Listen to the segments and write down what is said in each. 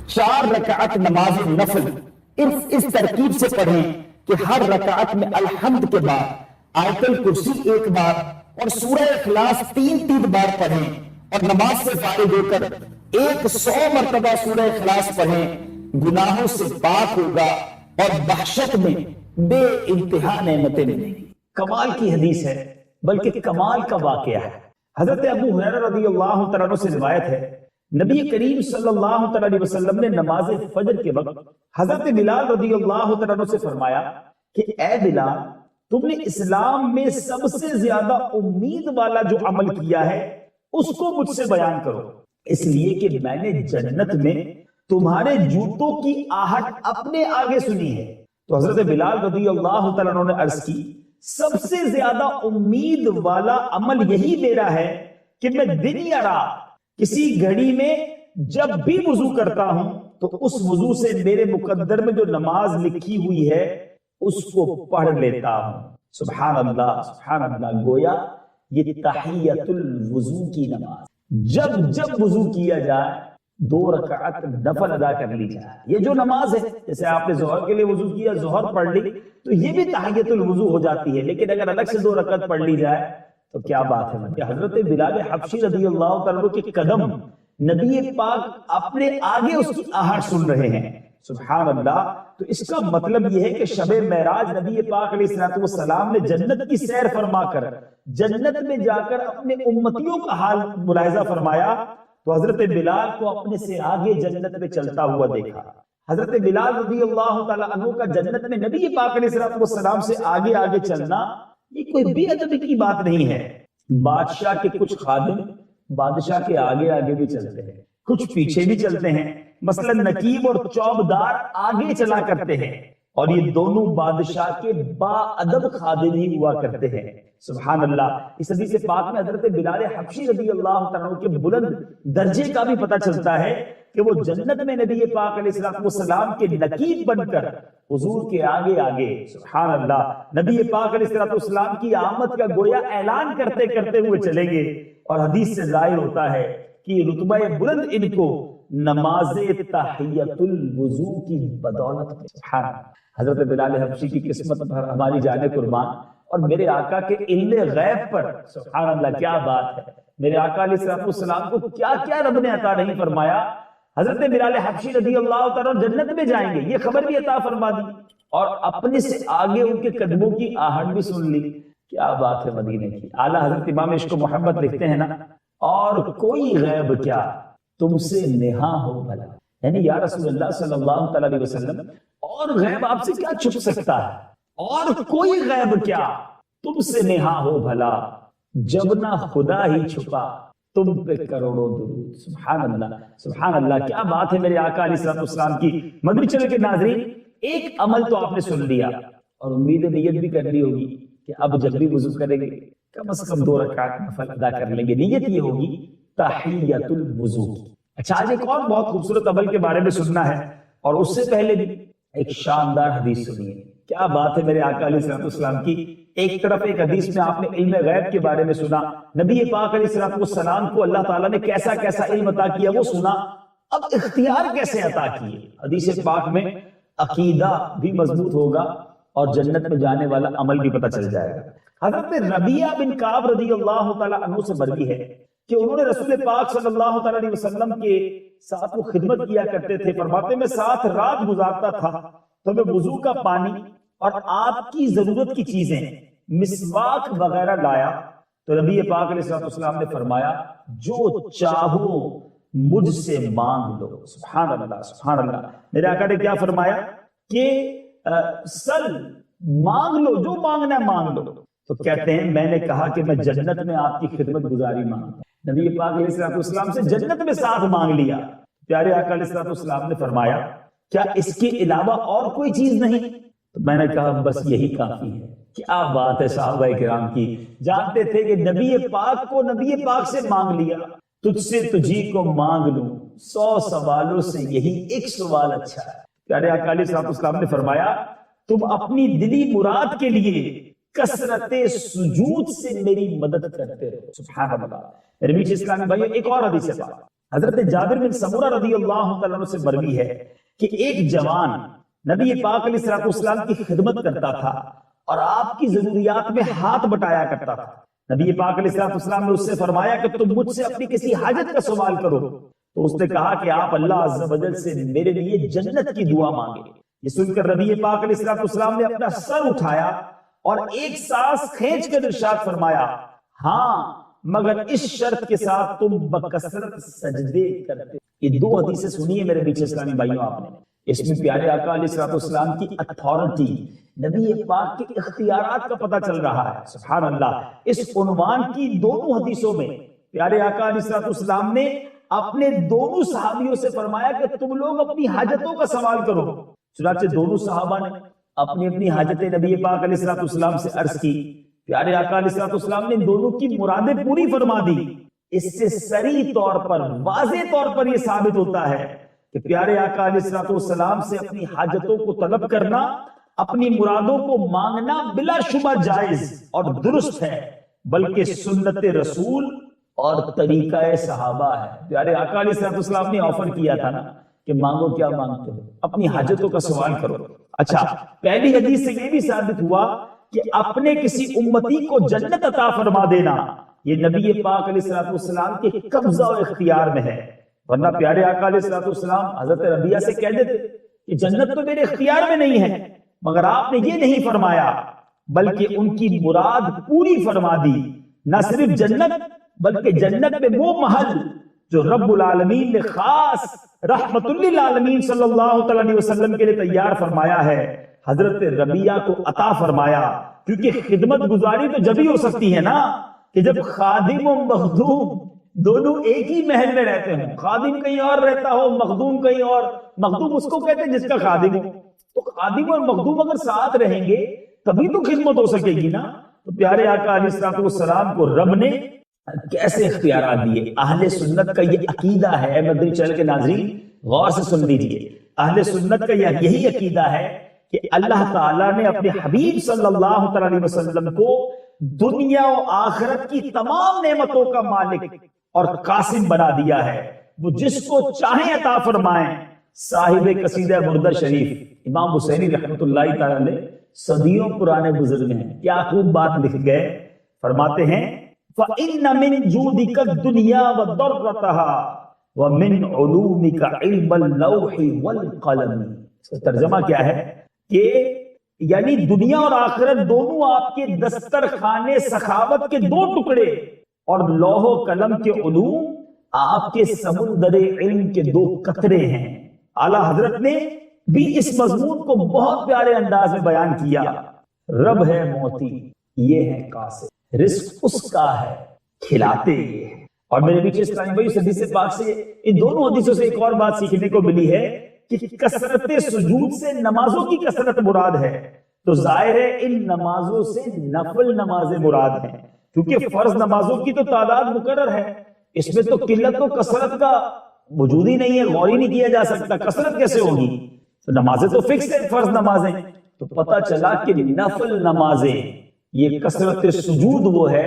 4 رکعت نماز نفل اس ترکیب سے پڑھیں کہ ہر رکعت میں الحمد کے بعد آیت الکرسی 1 بار اور سورہ اخلاص 3 بار پڑھیں، اور نماز سے فارغ ہو کر 100 مرتبہ سورہ اخلاص پڑھیں، گناہوں سے پاک ہوگا اور بخشت میں بے انتہا نعمتیں ملیں گی۔ کمال کی حدیث ہے، بلکہ کمال کا واقعہ ہے۔ حضرت ابو ہریرہ رضی اللہ تعالیٰ عنہ سے روایت ہے، نبی کریم صلی اللہ علیہ وسلم نے نماز فجر کے وقت حضرت بلال رضی اللہ تعالیٰ عنہ سے فرمایا کہ اے بلال، تم نے اسلام میں سب سے زیادہ امید والا جو عمل کیا ہے اس کو مجھ سے بیان کرو، اس لیے کہ میں نے جنت میں تمہارے جوتوں کی آہٹ اپنے آگے سنی ہے۔ تو حضرت بلال رضی اللہ تعالیٰ عنہ نے عرض کی، سب سے زیادہ امید والا عمل یہی میرا ہے کہ میں دن یا رات کسی گھڑی میں جب بھی وضو کرتا ہوں تو اس وضو سے میرے مقدر میں جو نماز لکھی ہوئی ہے اس کو پڑھ لیتا ہوں۔ سبحان اللہ سبحان اللہ، گویا یہ تحیت الوضو کی نماز، جب وضو کیا جائے 2 رکعت نفل ادا کر لی جائے۔ یہ جو نماز ہے، جیسے آپ نے ظہر کے لیے وضو کیا، ظہر پڑھ لی تو یہ بھی تحیت الوضو ہو جاتی ہے، لیکن اگر الگ سے 2 رکعت پڑھ لی جائے تو کیا بات ہے۔ کہ حضرت بلال حبشی رضی اللہ تعالیٰ عنہ کے قدم نبی پاک اپنے آگے اس کی آہٹ سن رہے ہیں، سبحان اللہ۔ تو اس کا مطلب یہ ہے کہ شب معراج نبی پاک علیہ السلام نے جنت کی سیر فرما کر جنت میں جا کر اپنے امتیوں کا حال ملاحظہ فرمایا تو حضرت بلال کو اپنے سے آگے جنت میں چلتا ہوا دیکھا۔ حضرت بلال رضی اللہ تعالیٰ عنہ کا جنت میں نبی پاک علیہ السلام سے آگے چلنا یہ کوئی بے ادبی کی بات نہیں ہے۔ بادشاہ کے کچھ خادم بادشاہ کے آگے بھی چلتے ہیں، کچھ پیچھے بھی چلتے ہیں، مثلا نقیب اور چوبدار آگے چلا کرتے ہیں، اور یہ دونوں بادشاہ کے با ادب خادم ہی ہوا کرتے ہیں، سبحان اللہ۔ اس حدیث پاک میں حضرت بلال حبشی رضی اللہ تعالیٰ عنہ کے بلند درجے کا بھی پتہ چلتا ہے کہ وہ جنت میں نبی پاک علیہ السلام کے نقیب بن کر حضور کے آگے سبحان اللہ نبی پاک علیہ السلام کی آمد کا گویا اعلان کرتے ہوئے چلیں گے، اور حدیث سے ظاہر ہوتا ہے کہ رتبہ بلند ان کو نماز تحیت الوضو کی بدولت میں، سبحان اللہ۔ حضرت بلال حبشی کی قسمت پر ہماری جان قربان، اور میرے آقا کے علم غیب پر سبحان اللہ کیا بات ہے۔ میرے آقا علیہ السلام کو کیا رب نے عطا نہیں فرمایا۔ حضرت بلال حبشی رضی اللہ تعالیٰ جنت میں جائیں گے، یہ خبر بھی عطا فرما دی، اور اپنے سے آگے ان کے قدموں کی آہٹ بھی سن لی۔ کیا بات ہے مدینے کی۔ اعلیٰ حضرت امام عشق و محبت لکھتے ہیں نا، اور کوئی غیب کیا تم سے نہا ہو بھلا، یعنی یا رسول اللہ صلی اللہ علیہ وسلم، اور غیب آپ سے کیا چھپ سکتا ہے، اور کوئی غیب کیا تم سے نہا ہو بھلا، جب نہ خدا ہی چھپا تم پہ کروڑوں درود۔ سبحان اللہ سبحان اللہ، کیا بات ہے میرے آقا علیہ السلام کی۔ مدنی چینل کے ناظرین، ایک عمل تو آپ نے سن لیا، اور امید نیت بھی کر لی ہوگی کہ اب جب بھی وضو کریں گے کم از کم 2 رکعت نفل ادا کر لیں گے۔ نیت یہ ہوگی تحیت الوضو کی۔ اچھا، آج ایک اور بہت خوبصورت عمل کے بارے میں سننا ہے، اور اس سے پہلے بھی ایک شاندار حدیث سنیے۔ کیا بات ہے میرے آقا علیہ السلام کی۔ ایک طرف ایک حدیث میں آپ نے علم غیب کے بارے میں سنا، نبی پاک علیہ السلام کو اللہ تعالیٰ نے کیسا علم عطا کیا وہ سنا، اب اختیار کیسے عطا کیے۔ حدیث پاک میں عقیدہ بھی مضبوط ہوگا اور جنت میں جانے والا عمل بھی پتہ چل جائے گا۔ حضرت ربیعہ بن کعب رضی اللہ تعالیٰ عنہ سے مروی ہے کہ انہوں نے رسول پاک صلی اللہ تعالیٰ علیہ وسلم کے ساتھ وہ خدمت کیا کرتے تھے، فرماتے میں ساتھ رات گزارتا تھا تو میں وضو کا پانی اور آپ کی ضرورت کی چیزیں مسواک وغیرہ لایا تو نبی پاک علیہ السلام نے فرمایا جو چاہو مجھ سے مانگ لو۔ سبحان اللہ سبحان اللہ۔ میرے آقا نے کیا فرمایا کہ سل مانگ لو، جو مانگنا ہے مانگ لو۔ تو کہتے ہیں میں نے کہا کہ میں جنت میں آپ کی خدمت گزاری مانگتا ہوں۔ نبی پاک علیہ السلام سے جنت میں ساتھ مانگ لیا۔ پیارے آقا علیہ السلام نے فرمایا کیا اس کے علاوہ اور کوئی چیز نہیں؟ تو میں نے کہا بس یہی کافی ہے۔ کیا بات ہے صحابہ کرام کی، جانتے تھے کہ نبی پاک کو نبی پاک سے مانگ لیا، تجھ سے تجھی کو مانگ لوں، 100 سوالوں سے یہی ایک سوال اچھا ہے۔ پیارے آقا علیہ السلام نے فرمایا تم اپنی دلی مراد کے لیے کثرت سجود سے میری مدد کرتے رہو۔ سبحان اللہ۔ میرے بیچ اسلامی بھائیو، ایک اور حدیث ہے، حضرت جابر بن سمورہ رضی اللہ تعالیٰ عنہ سے مروی ہے کہ ایک جوان نبی پاک علیہ السلام کی خدمت کرتا تھا اور آپ کی ضروریات میں ہاتھ بٹایا کرتا تھا. نبی پاک علیہ السلام نے اس سے فرمایا کہ تم مجھ سے اپنی کسی حاجت کا سوال کرو. تو اس نے کہا کہ آپ اللہ عز و جل سے میرے لیے جنت کی دعا مانگے. یہ سن کر نبی پاک علیہ السلام نے اپنا سر اٹھایا اور ایک سانس کھینچ کر ارشاد فرمایا ہاں مگر اس شرط کے ساتھ تم بکثرت سجدے کرتے. یہ دو حدیثیں سنیے میرے پیچھے اسلامی بھائیوں آپ نے. اس میں پیارے آقا علیہ السلام کی اتھارٹی، نبی پاک کے اختیارات کا پتہ چل رہا ہے. سبحان اللہ. اس عنوان کی دونوں حدیثوں میں پیارے آقا علیہ السلام نے اپنے دونوں صحابیوں سے فرمایا کہ تم لوگ اپنی حاجتوں کا سوال کرو. چنانچہ دونوں صحابہ نے اپنی اپنی حاجتیں نبی پاک علیہ السلام سے عرض کی. پیارے آقا علیہ السلام نے دونوں کی مرادیں پوری فرما دی. اس سے صریح طور پر واضح طور پر یہ ثابت ہوتا ہے کہ پیارے آقا علیہ السلام سے اپنی حاجتوں کو طلب کرنا، اپنی مرادوں کو مانگنا بلا شبہ جائز اور درست ہے، بلکہ سنت رسول اور طریقہ صحابہ ہے. پیارے آقا علیہ السلام نے آفر کیا تھا نا کہ مانگو کیا مانگتے ہو، اپنی حاجتوں کا سوال کرو. اچھا، پہلی حدیث سے یہ بھی ثابت ہوا کہ اپنے کسی امتی کو جنت عطا فرما دینا یہ نبی پاک علیہ السلام کے قبضہ و اختیار میں ہے. ورنہ پیارے آقا علیہ السلام حضرت ربیعہ سے کہہ دیتے کہ جنت تو میرے اختیار میں نہیں ہے، مگر آپ نے یہ نہیں فرمایا بلکہ ان کی مراد پوری فرما دی. نہ صرف جنت بلکہ جنت میں وہ محل جو رب العالمین نے خاص رحمت للعالمین صلی اللہ علیہ وسلم کے لیے تیار فرمایا ہے، حضرت ربیعہ کو عطا فرمایا. کیونکہ خدمت گزاری تو جب ہی ہو سکتی ہے نا کہ جب خادم و مخدوم دونوں ایک ہی محل میں رہتے ہوں. خادم کہیں اور رہتا ہو، مخدوم کہیں اور. مخدوم اس کو کہتے ہیں جس کا خادم ہو. تو خادم اور مخدوم اگر ساتھ رہیں گے تبھی تو خدمت ہو سکے گی نا. تو پیارے آقا علیہ السلام کو رب نے کیسے اختیارات دیے. اہل سنت کا یہ عقیدہ ہے، مدنی چینل کے ناظرین غور سے سن لیجئے. اہل سنت کا یہی عقیدہ ہے کہ اللہ تعالیٰ نے اپنے حبیب صلی اللہ علیہ وسلم کو دنیا و آخرت کی تمام نعمتوں کا مالک اور قاسم بنا دیا ہے. وہ جس کو چاہیں عطا فرمائیں. صاحب قصیدہ مردہ شریف امام حسینی رحمۃ اللہ تعالی علیہ صدیوں پرانے بزرگ ہیں، کیا خوب بات لکھ گئے. فرماتے ہیں فَإِنَّ مِن جُودِكَ الدُّنْيَا وَضَرَّتَهَا وَمِنْ عُلُومِكَ عِلْمَ اللَّوْحِ وَالْقَلَمِ. اس کا ترجمہ کیا ہے کہ یعنی دنیا اور آخرت دونوں آپ کے دسترخوان سخاوت کے دو ٹکڑے اور لوح و قلم کے علوم آپ کے سمندر علم کے دو قطرے ہیں. اعلیٰ حضرت نے بھی اس مضمون کو بہت پیارے انداز میں بیان کیا. رب ہے موتی، یہ ہے قاسم، رزق اس کا ہے، کھلاتے یہ ہے. اور میرے پیچھے اسلامی بھائی حدیث پاک سے ان دونوں حدیثوں سے ایک اور بات سیکھنے کو ملی ہے کہ کثرت سجود سے نمازوں کی کثرت مراد ہے. تو ظاہر ہے ان نمازوں سے نفل نمازیں مراد ہیں، کیونکہ فرض نمازوں کی تو تعداد مقرر ہے. اس میں تو قلت و کثرت کا وجود ہی نہیں ہے، غور ہی نہیں کیا جا سکتا. کثرت کیسے ہوگی؟ تو نمازیں تو فکس ہیں، فرض نمازیں. تو پتہ چلا کہ نفل نمازیں یہ کثرت سجود وہ ہے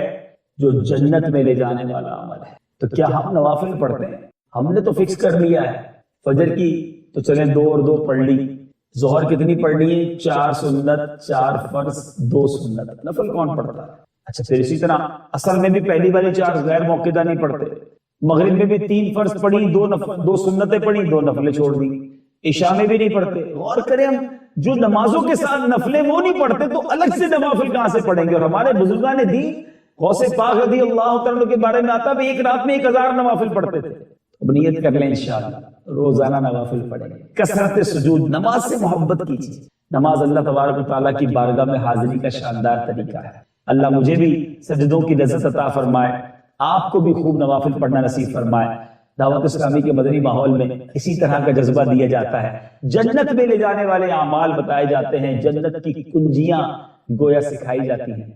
جو جنت میں لے جانے والا عمل ہے. تو کیا ہم نوافل پڑھتے ہیں؟ ہم نے تو فکس کر لیا ہے فجر کی تو چلیں 2 اور 2 پڑھ لی. ظہر کتنی پڑھنی ہے؟ 4 سنت، 4 فرض، 2 سنت. نفل کون پڑھتا ہے؟ اچھا پھر اسی طرح اصل میں بھی پہلی والی 4 غیر موقعہ نہیں پڑھتے. مغرب میں بھی 3 فرض پڑھی، 2 سنتیں پڑھی، 2 نفلیں چھوڑ دی. عشاء میں بھی نہیں پڑھتے. غور کریں ہم جو نمازوں کے ساتھ نفلیں وہ نہیں پڑھتے تو الگ سے نوافل کہاں سے پڑھیں گے؟ اور ہمارے بزرگان دین غوث پاک رضی اللہ تعالیٰ کے بارے میں آتا بھی ایک رات میں 1000 نوافل پڑھتے تھے. اب نیت کر لیں انشاءاللہ روزانہ نوافل پڑھیں گے. کثرت سجود، نماز سے محبت کیجیے. نماز اللہ تبارک و تعالیٰ کی بارگاہ میں حاضری کا شاندار طریقہ ہے. اللہ مجھے بھی سجدوں کی لذت عطا فرمائے، آپ کو بھی خوب نوافل پڑھنا نصیب فرمائے. دعوت اسلامی کے مدنی ماحول میں اسی طرح کا جذبہ دیا جاتا ہے. جنت میں لے جانے والے اعمال بتائے جاتے ہیں، جنت کی کنجیاں گویا سکھائی جاتی ہیں.